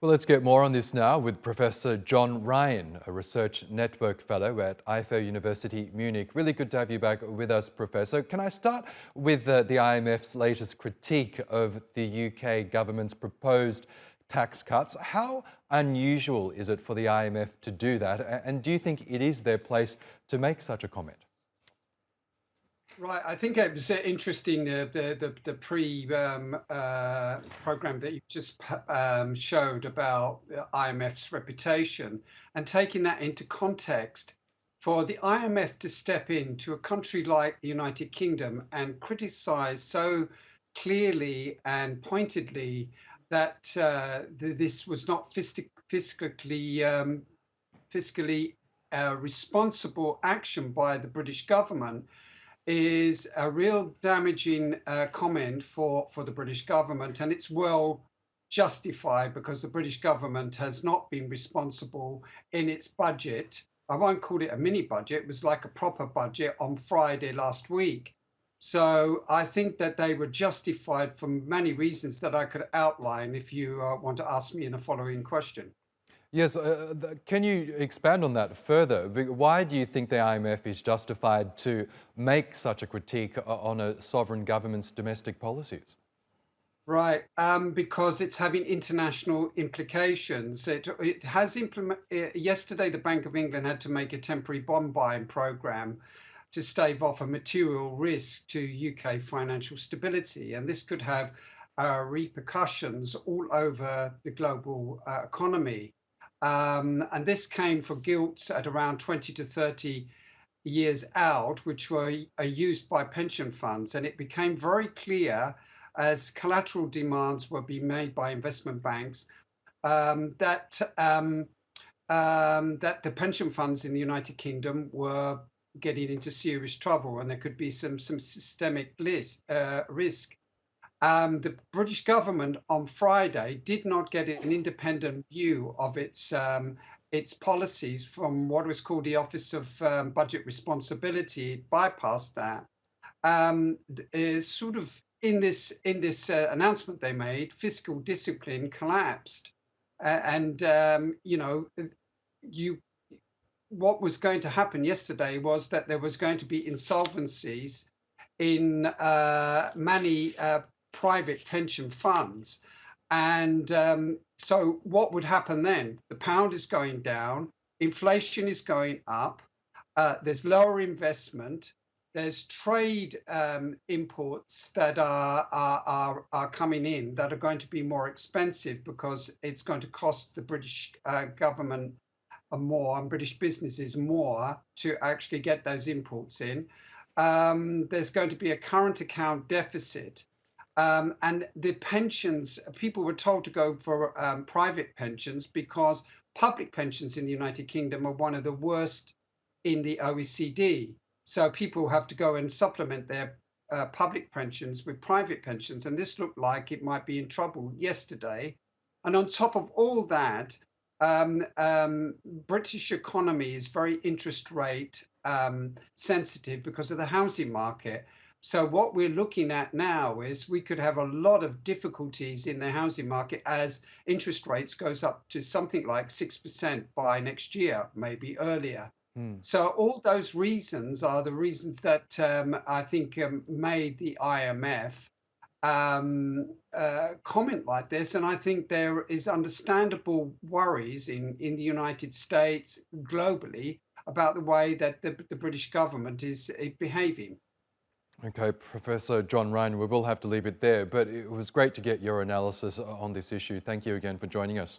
Well, let's get more on this now with Professor John Ryan, a Research Network Fellow at University of Munich. Really good to have you back with us, Professor. Can I start with the IMF's latest critique of the UK government's proposed tax cuts? How unusual is it for the IMF to do that? And do you think it is their place to make such a comment? Right, I think it was interesting the program that you just showed about the IMF's reputation and taking that into context for the IMF to step into a country like the United Kingdom and criticize so clearly and pointedly that this was not fiscally responsible action by the British government is a real damaging comment for the British government, and it's well justified because the British government has not been responsible in its budget. I won't call it a mini budget, it was like a proper budget on Friday last week. So I think that they were justified for many reasons that I could outline if you want to ask me in a following question. Yes, can you expand on that further? Why do you think the IMF is justified to make such a critique on a sovereign government's domestic policies? Right, because it's having international implications. It has yesterday, the Bank of England had to make a temporary bond buying program to stave off a material risk to UK financial stability, and this could have repercussions all over the global economy. And this came for gilts at around 20 to 30 years out, which are used by pension funds. And it became very clear as collateral demands were being made by investment banks that the pension funds in the United Kingdom were getting into serious trouble, and there could be some systemic risk. The British government on Friday did not get an independent view of its policies from what was called the Office of Budget Responsibility. It bypassed that. Sort of in this announcement they made, fiscal discipline collapsed, what was going to happen yesterday was that there was going to be insolvencies in many private pension funds. And so what would happen then? The pound is going down, inflation is going up, there's lower investment, there's trade imports that are coming in that are going to be more expensive because it's going to cost the British government more and British businesses more to actually get those imports in. There's going to be a current account deficit. And the pensions, people were told to go for private pensions because public pensions in the United Kingdom are one of the worst in the OECD. So people have to go and supplement their public pensions with private pensions. And this looked like it might be in trouble yesterday. And on top of all that, British economy is very interest rate sensitive because of the housing market. So what we're looking at now is we could have a lot of difficulties in the housing market as interest rates goes up to something like 6% by next year, maybe earlier. So all those reasons are the reasons that I think made the IMF comment like this. And I think there is understandable worries in the United States, globally, about the way that the British government is behaving. Okay, Professor John Ryan, we will have to leave it there, but it was great to get your analysis on this issue. Thank you again for joining us.